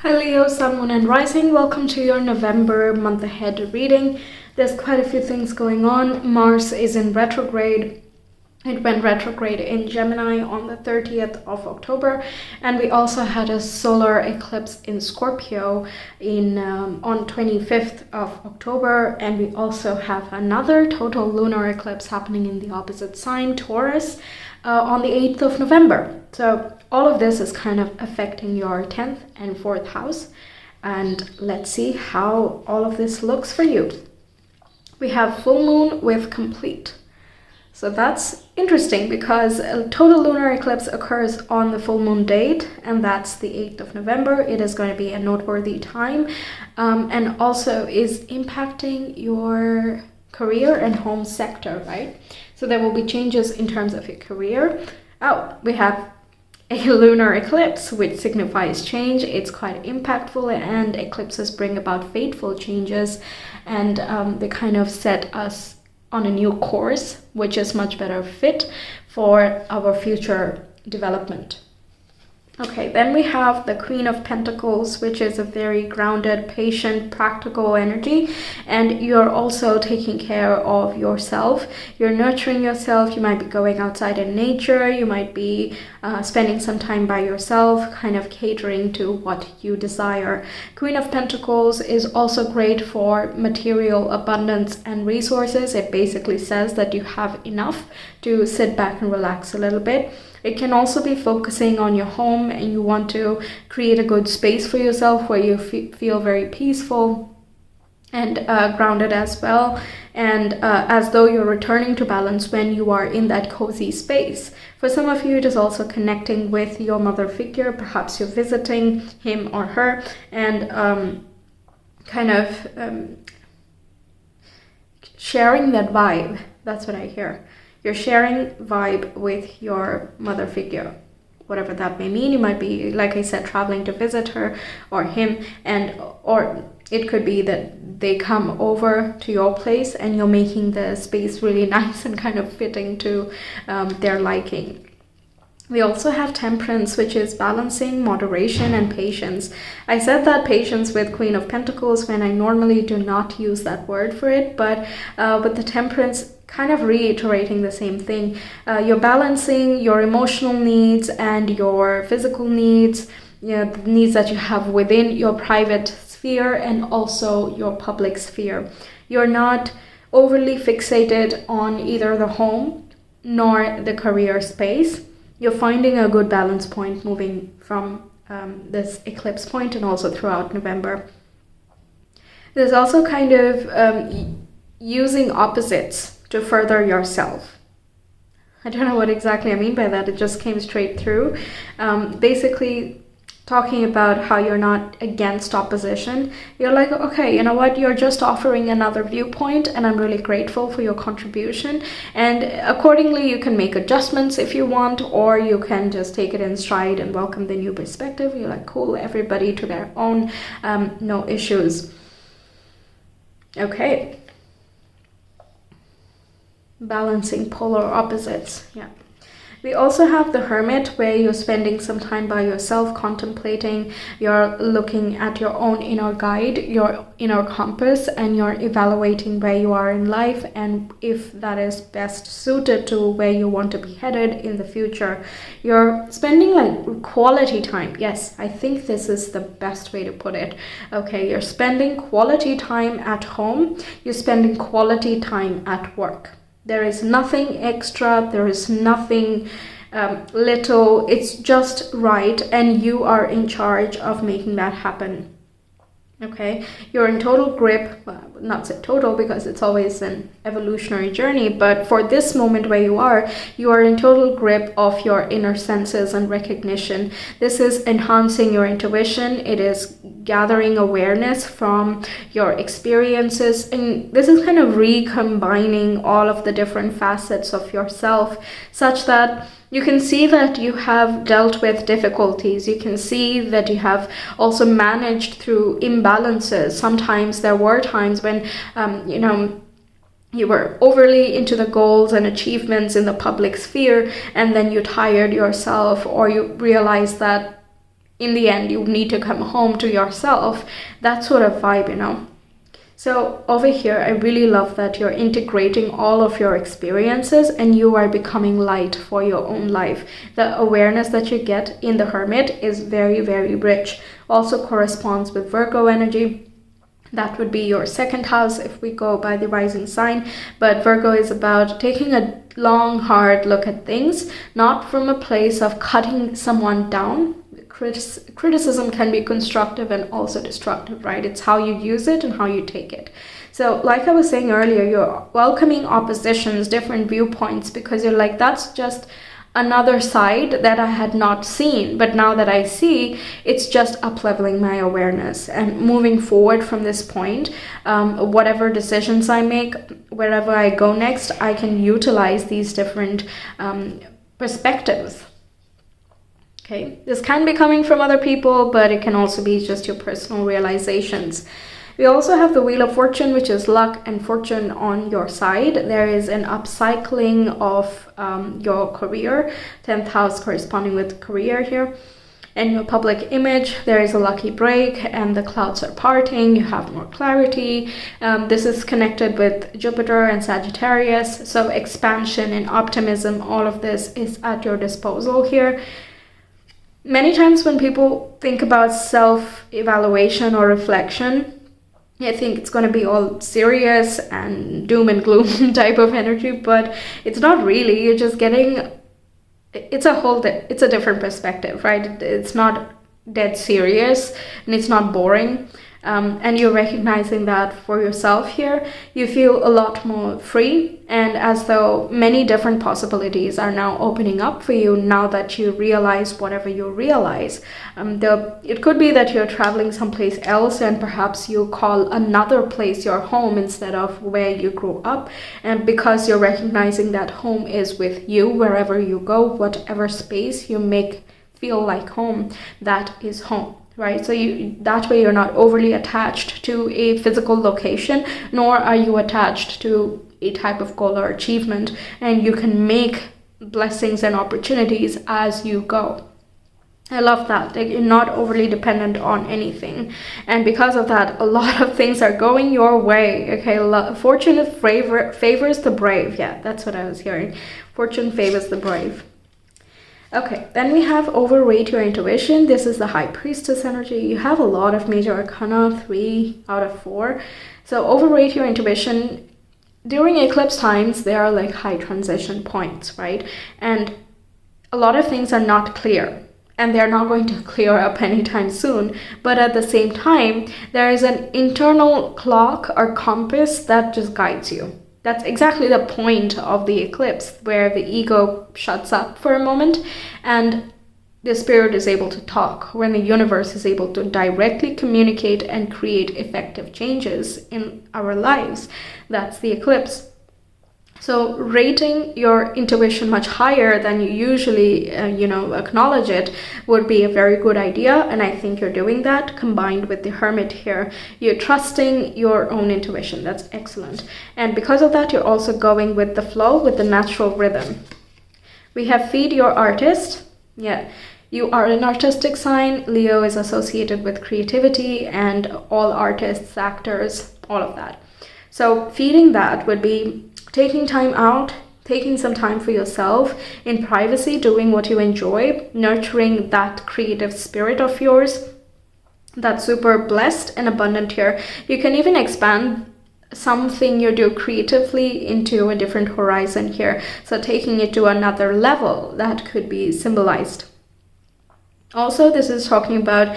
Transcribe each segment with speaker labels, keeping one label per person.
Speaker 1: Hi Leo, Sun, Moon and Rising. Welcome to your November month ahead reading. There's quite a few things going on. Mars is in retrograde. It went retrograde in Gemini on the 30th of October, and we also had a solar eclipse in Scorpio on 25th of October, and we also have another total lunar eclipse happening in the opposite sign, Taurus, on the 8th of November. So all of this is kind of affecting your 10th and 4th house, and let's see how all of this looks for you. We have full moon with complete. So that's interesting because a total lunar eclipse occurs on the full moon date, and that's the 8th of November. It is going to be a noteworthy time, and also is impacting your career and home sector, right? So there will be changes in terms of your career. Oh, we have a lunar eclipse, which signifies change. It's quite impactful, and eclipses bring about fateful changes, and they kind of set us on a new course, which is much better fit for our future development. Okay, then we have the Queen of Pentacles, which is a very grounded, patient, practical energy, and you're also taking care of yourself. You're nurturing yourself. You might be going outside in nature. You might be spending some time by yourself, kind of catering to what you desire. Queen of Pentacles is also great for material abundance and resources. It basically says that you have enough to sit back and relax a little bit. It can also be focusing on your home, and you want to create a good space for yourself where you feel very peaceful and grounded as well, and as though you're returning to balance when you are in that cozy space. For some of you, it is also connecting with your mother figure. Perhaps you're visiting him or her, and sharing that vibe. That's what I hear. You're sharing vibe with your mother figure, whatever that may mean. You might be, like I said, traveling to visit her or him, or it could be that they come over to your place and you're making the space really nice and kind of fitting to their liking. We also have Temperance, which is balancing, moderation, and patience. I said that patience with Queen of Pentacles when I normally do not use that word for it, but with the Temperance, kind of reiterating the same thing. You're balancing your emotional needs and your physical needs, the needs that you have within your private sphere and also your public sphere. You're not overly fixated on either the home nor the career space. You're finding a good balance point moving from this eclipse point and also throughout November. There's also kind of using opposites to further yourself. I don't know what exactly I mean by that. It just came straight through. Basically talking about how you're not against opposition. You're like, okay, you know what? You're just offering another viewpoint, and I'm really grateful for your contribution. And accordingly, you can make adjustments if you want, or you can just take it in stride and welcome the new perspective. You're like, cool, everybody to their own, no issues. Okay. Balancing polar opposites. Yeah. We also have the Hermit, where you're spending some time by yourself, contemplating. You're looking at your own inner guide, your inner compass, and you're evaluating where you are in life and if that is best suited to where you want to be headed in the future. You're spending like quality time. Yes, I think this is the best way to put it. Okay, you're spending quality time at home. You're spending quality time at work. There is nothing extra, there is nothing little, it's just right, and you are in charge of making that happen. Okay, you're in total grip, well, not say total because it's always an evolutionary journey, but for this moment where you are in total grip of your inner senses and recognition. This is enhancing your intuition. It is gathering awareness from your experiences, and this is kind of recombining all of the different facets of yourself such that you can see that you have dealt with difficulties. You can see that you have also managed through imbalances. Sometimes there were times when, you were overly into the goals and achievements in the public sphere, and then you tired yourself, or you realized that in the end you need to come home to yourself. That sort of vibe, you know. So over here, I really love that you're integrating all of your experiences and you are becoming light for your own life. The awareness that you get in the Hermit is very, very rich. Also corresponds with Virgo energy. That would be your second house if we go by the rising sign. But Virgo is about taking a long, hard look at things, not from a place of cutting someone down. Criticism can be constructive and also destructive, right? It's how you use it and how you take it. So like I was saying earlier, you're welcoming oppositions, different viewpoints, because you're like, that's just another side that I had not seen. But now that I see, it's just up-leveling my awareness and moving forward from this point. Whatever decisions I make, wherever I go next, I can utilize these different perspectives. Okay, this can be coming from other people, but it can also be just your personal realizations. We also have the Wheel of Fortune, which is luck and fortune on your side. There is an upcycling of your career, 10th house corresponding with career here. And your public image, there is a lucky break and the clouds are parting, you have more clarity. This is connected with Jupiter and Sagittarius, so expansion and optimism, all of this is at your disposal here. Many times when people think about self-evaluation or reflection, I think it's going to be all serious and doom and gloom type of energy, but it's not really. You're just getting, it's a different perspective, right? It's not dead serious and it's not boring. And you're recognizing that for yourself here. You feel a lot more free, and as though many different possibilities are now opening up for you now that you realize whatever you realize. It could be that you're traveling someplace else and perhaps you call another place your home instead of where you grew up, and because you're recognizing that home is with you wherever you go, whatever space you make feel like home, that is home. Right, so that way you're not overly attached to a physical location, nor are you attached to a type of goal or achievement, and you can make blessings and opportunities as you go. I love that. Like, you're not overly dependent on anything, and because of that, a lot of things are going your way. Okay, fortune favors the brave. Yeah, that's what I was hearing. Fortune favors the brave. Okay, then we have overrate your intuition. This is the High Priestess energy. You have a lot of major arcana, 3 out of 4. So overrate your intuition. During eclipse times, there are like high transition points, right? And a lot of things are not clear, and they're not going to clear up anytime soon. But at the same time, there is an internal clock or compass that just guides you. That's exactly the point of the eclipse, where the ego shuts up for a moment and the spirit is able to talk, when the universe is able to directly communicate and create effective changes in our lives. That's the eclipse. So rating your intuition much higher than you usually, acknowledge it would be a very good idea. And I think you're doing that, combined with the Hermit here. You're trusting your own intuition. That's excellent. And because of that, you're also going with the flow, with the natural rhythm. We have feed your artist. Yeah. You are an artistic sign. Leo is associated with creativity and all artists, actors, all of that. So feeding that would be taking time out, taking some time for yourself in privacy, doing what you enjoy, nurturing that creative spirit of yours. That's super blessed and abundant here. You can even expand something you do creatively into a different horizon here. So taking it to another level, that could be symbolized. Also, this is talking about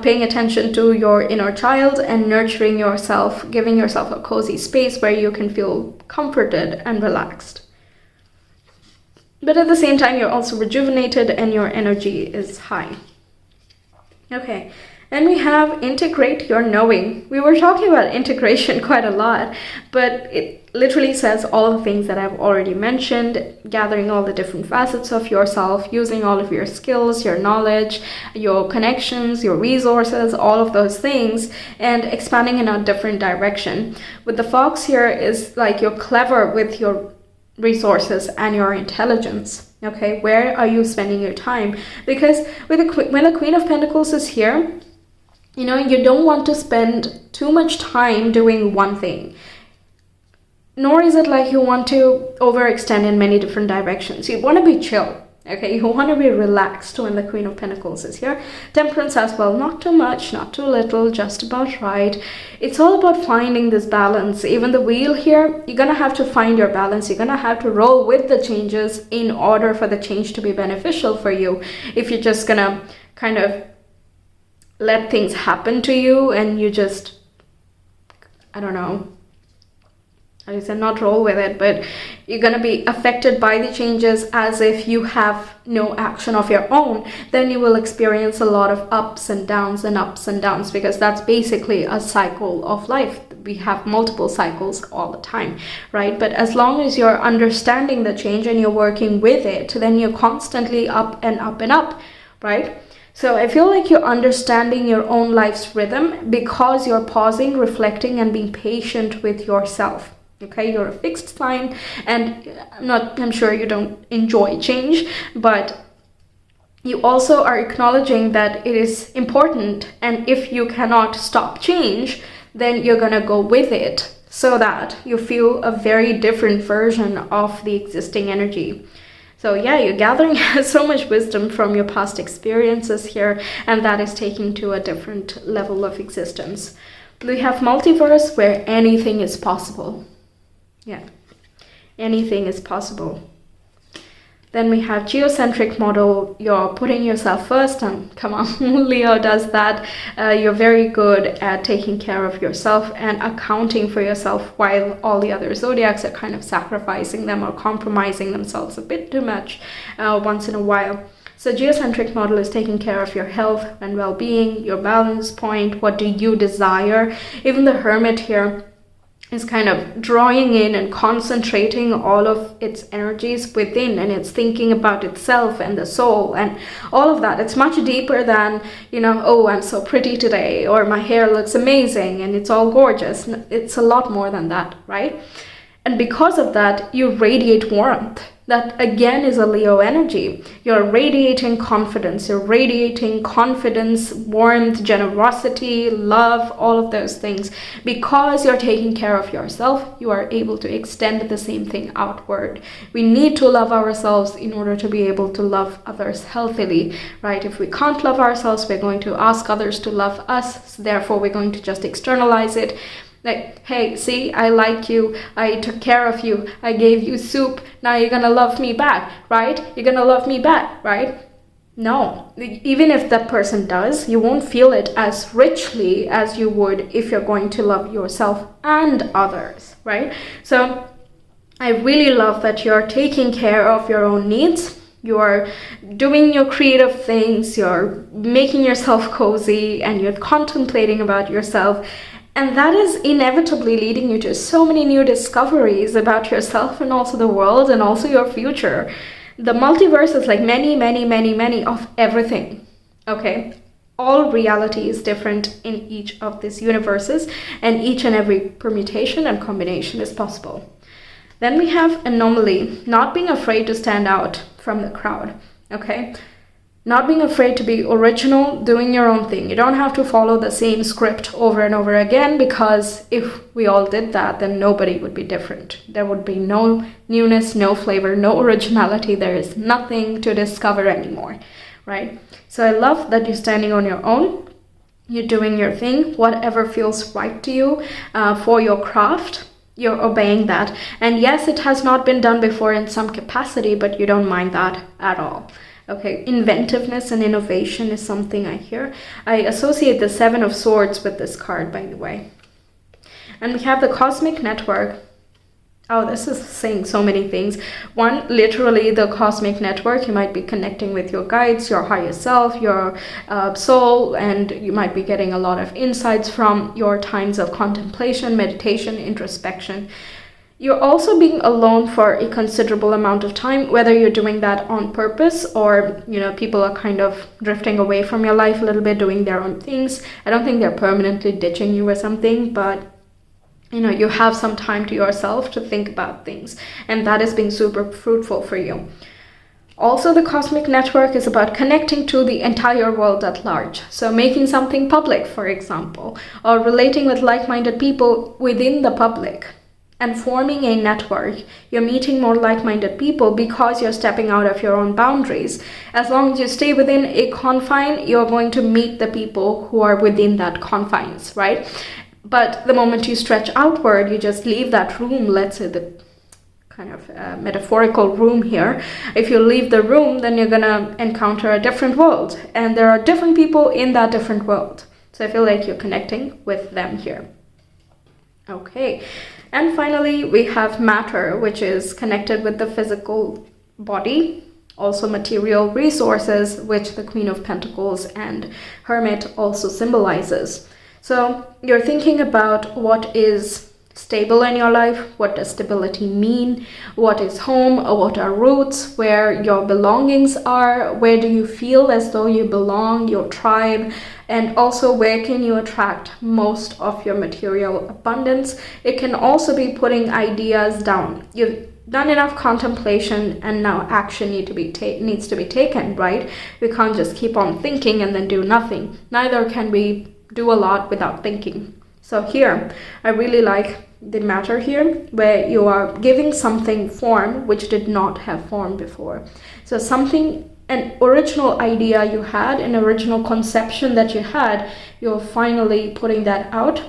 Speaker 1: paying attention to your inner child and nurturing yourself, giving yourself a cozy space where you can feel comforted and relaxed. But at the same time, you're also rejuvenated and your energy is high. Okay, then we have integrate your knowing. We were talking about integration quite a lot, but it literally says all the things that I've already mentioned, gathering all the different facets of yourself, using all of your skills, your knowledge, your connections, your resources, all of those things, and expanding in a different direction. With the fox here is like you're clever with your resources and your intelligence. Okay, where are you spending your time? Because when the Queen of Pentacles is here, you don't want to spend too much time doing one thing. Nor is it like you want to overextend in many different directions. You want to be chill. Okay, you want to be relaxed when the Queen of Pentacles is here. Temperance as well, not too much, not too little, just about right. It's all about finding this balance. Even the wheel here, you're going to have to find your balance. You're going to have to roll with the changes in order for the change to be beneficial for you. If you're just going to kind of let things happen to you and you just, I don't know, I said not roll with it, but you're going to be affected by the changes as if you have no action of your own, then you will experience a lot of ups and downs, because that's basically a cycle of life. We have multiple cycles all the time, right? But as long as you're understanding the change and you're working with it, then you're constantly up and up and up, right? So I feel like you're understanding your own life's rhythm because you're pausing, reflecting, and being patient with yourself. Okay, you're a fixed sign, and I'm sure you don't enjoy change, but you also are acknowledging that it is important, and if you cannot stop change, then you're gonna go with it so that you feel a very different version of the existing energy. So yeah, you're gathering so much wisdom from your past experiences here, and that is taking to a different level of existence. We have multiverse where anything is possible. Yeah, anything is possible. Then we have geocentric model. You're putting yourself first, and come on, Leo does that. You're very good at taking care of yourself and accounting for yourself, while all the other zodiacs are kind of sacrificing them or compromising themselves a bit too much once in a while. So geocentric model is taking care of your health and well-being, your balance point. What do you desire? Even the Hermit here is kind of drawing in and concentrating all of its energies within, and it's thinking about itself and the soul and all of that. It's much deeper than, oh, I'm so pretty today, or my hair looks amazing and it's all gorgeous. It's a lot more than that, right? And because of that, you radiate warmth. That again is a Leo energy. You're radiating confidence. Warmth, generosity, love, all of those things. Because you're taking care of yourself, you are able to extend the same thing outward. We need to love ourselves in order to be able to love others healthily, right? If we can't love ourselves, we're going to ask others to love us. So therefore, we're going to just externalize it. Like, hey, see, I like you, I took care of you, I gave you soup, now you're gonna love me back, right? You're gonna love me back, right? No, even if that person does, you won't feel it as richly as you would if you're going to love yourself and others, right? So I really love that you're taking care of your own needs. You're doing your creative things, you're making yourself cozy, and you're contemplating about yourself. And that is inevitably leading you to so many new discoveries about yourself and also the world and also your future. The multiverse is like many of everything, okay? All reality is different in each of these universes, and each and every permutation and combination is possible. Then we have anomaly, not being afraid to stand out from the crowd, okay? Not being afraid to be original, doing your own thing. You don't have to follow the same script over and over again, because if we all did that, then nobody would be different. There would be no newness, no flavor, no originality. There is nothing to discover anymore, right? So I love that you're standing on your own. You're doing your thing, whatever feels right to you for your craft. You're obeying that. And yes, it has not been done before in some capacity, but you don't mind that at all. Okay, inventiveness and innovation is something I hear. I associate the Seven of Swords with this card, by the way. And we have the Cosmic Network. Oh, this is saying so many things. One, literally the Cosmic Network. You might be connecting with your guides, your higher self, your soul, and you might be getting a lot of insights from your times of contemplation, meditation, introspection. You're also being alone for a considerable amount of time, whether you're doing that on purpose or, people are kind of drifting away from your life a little bit, doing their own things. I don't think they're permanently ditching you or something, but, you have some time to yourself to think about things, and that is being super fruitful for you. Also, the cosmic network is about connecting to the entire world at large. So making something public, for example, or relating with like-minded people within the public and forming a network. You're meeting more like-minded people because you're stepping out of your own boundaries. As long as you stay within a confine, you're going to meet the people who are within that confines, right? But the moment you stretch outward, you just leave that room, let's say the kind of metaphorical room here. If you leave the room, then you're gonna encounter a different world, and there are different people in that different world. So I feel like you're connecting with them here. Okay, and finally we have matter, which is connected with the physical body, also material resources, which the Queen of Pentacles and Hermit also symbolizes. So you're thinking about what is stable in your life, what does stability mean, what is home, or what are roots, where your belongings are, where do you feel as though you belong, your tribe, and also where can you attract most of your material abundance. It can also be putting ideas down. You've done enough contemplation and now action needs to be taken, right? We can't just keep on thinking and then do nothing. Neither can we do a lot without thinking. So here, I really like the matter here, where you are giving something form which did not have form before. So something, an original idea you had, an original conception that you had, you're finally putting that out,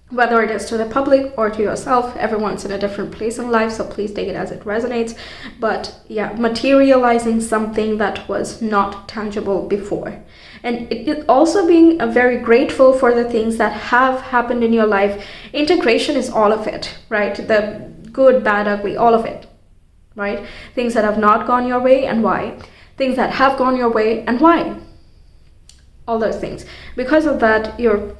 Speaker 1: whether it is to the public or to yourself. Everyone's in a different place in life, so please take it as it resonates. But yeah, materializing something that was not tangible before. And it also being very grateful for the things that have happened in your life. Integration is all of it, right? The good, bad, ugly, all of it, right? Things that have not gone your way and why. Things that have gone your way and why. All those things. Because of that, you're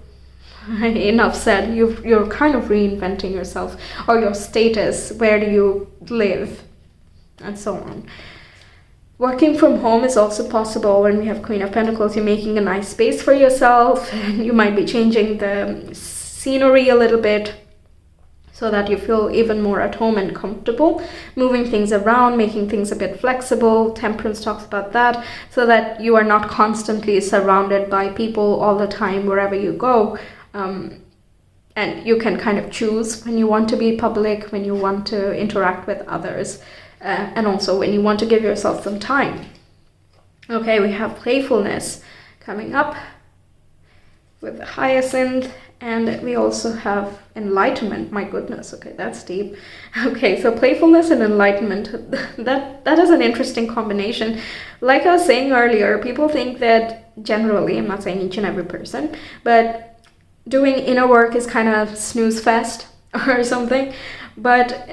Speaker 1: enough said, you're kind of reinventing yourself, or your status, where do you live, and so on. Working from home is also possible. When we have Queen of Pentacles, you're making a nice space for yourself. You might be changing the scenery a little bit so that you feel even more at home and comfortable. Moving things around, making things a bit flexible. Temperance talks about that, so that you are not constantly surrounded by people all the time wherever you go. And you can kind of choose when you want to be public, when you want to interact with others. And also when you want to give yourself some time. Okay, we have playfulness coming up with the Hyacinth, and we also have enlightenment. My goodness, okay, that's deep. Okay, so playfulness and enlightenment, that is an interesting combination. Like I was saying earlier, people think that generally, I'm not saying each and every person, but doing inner work is kind of snooze fest or something, but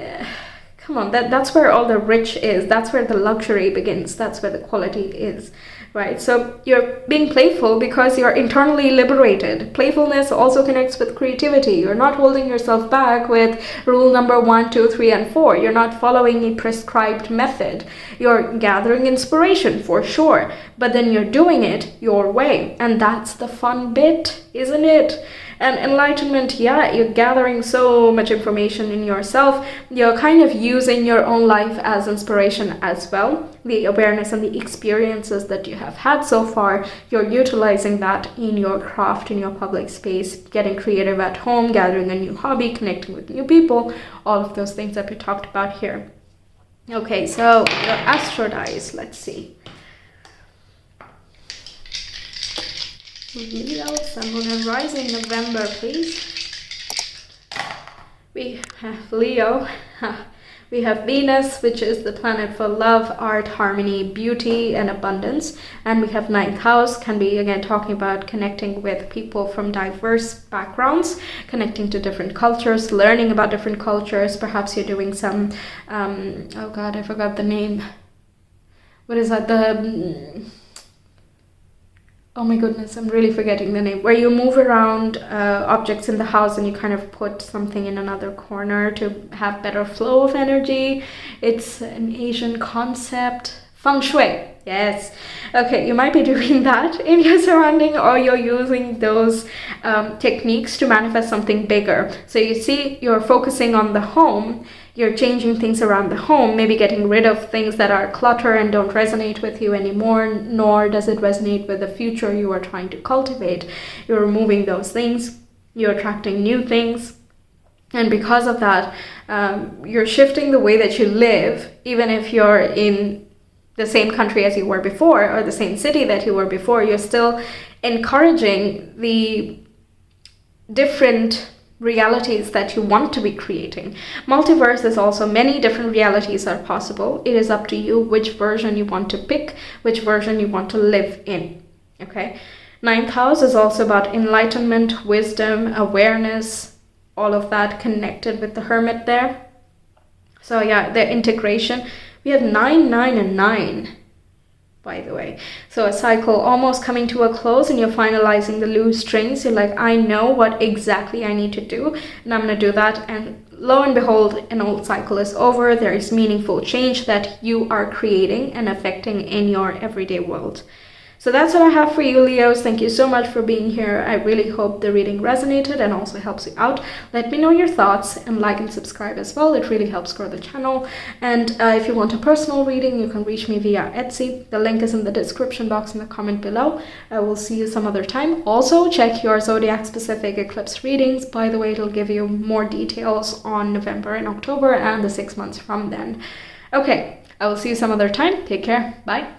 Speaker 1: come on, that's where all the rich is. That's where the luxury begins. That's where the quality is, right? So you're being playful because you're internally liberated. Playfulness also connects with creativity. You're not holding yourself back with rule number 1, 2, 3, and 4. You're not following a prescribed method. You're gathering inspiration for sure, but then you're doing it your way. And that's the fun bit, isn't it? And enlightenment, yeah, you're gathering so much information in yourself. You're kind of using your own life as inspiration as well. The awareness and the experiences that you have had so far, you're utilizing that in your craft, in your public space, getting creative at home, gathering a new hobby, connecting with new people, all of those things that we talked about here. Okay, so your astro dice, let's see. Leo, Sun, Moon, and Rising, November, please. We have Leo. We have Venus, which is the planet for love, art, harmony, beauty, and abundance. And we have ninth house, can be again talking about connecting with people from diverse backgrounds, connecting to different cultures, learning about different cultures. Perhaps you're doing some, oh God, I forgot the name. What is that? Oh my goodness, I'm really forgetting the name. Where you move around objects in the house and you kind of put something in another corner to have better flow of energy. It's an Asian concept. Feng Shui. Yes. Okay, you might be doing that in your surrounding, or you're using those techniques to manifest something bigger. So you see, you're focusing on the home. you're changing things around the home, maybe getting rid of things that are clutter and don't resonate with you anymore, nor does it resonate with the future you are trying to cultivate. You're removing those things, you're attracting new things. And because of that, you're shifting the way that you live, even if you're in the same country as you were before or the same city that you were before. You're still encouraging the different realities that you want to be creating. Multiverse is also many different realities are possible. It is up to you which version you want to pick, which version you want to live in. Okay. 9th house is also about enlightenment, wisdom, awareness, all of that connected with the Hermit there. So yeah, the integration. We have 9, 9, and 9, by the way. So a cycle almost coming to a close, and you're finalizing the loose strings. You're like, I know what exactly I need to do, and I'm going to do that. And lo and behold, an old cycle is over. There is meaningful change that you are creating and affecting in your everyday world. So that's what I have for you, Leos. Thank you so much for being here. I really hope the reading resonated and also helps you out. Let me know your thoughts and like and subscribe as well. It really helps grow the channel. And if you want a personal reading, you can reach me via Etsy. The link is in the description box in the comment below. I will see you some other time. Also, check your zodiac specific eclipse readings. By the way, it'll give you more details on November and October and the 6 months from then. Okay, I will see you some other time. Take care. Bye.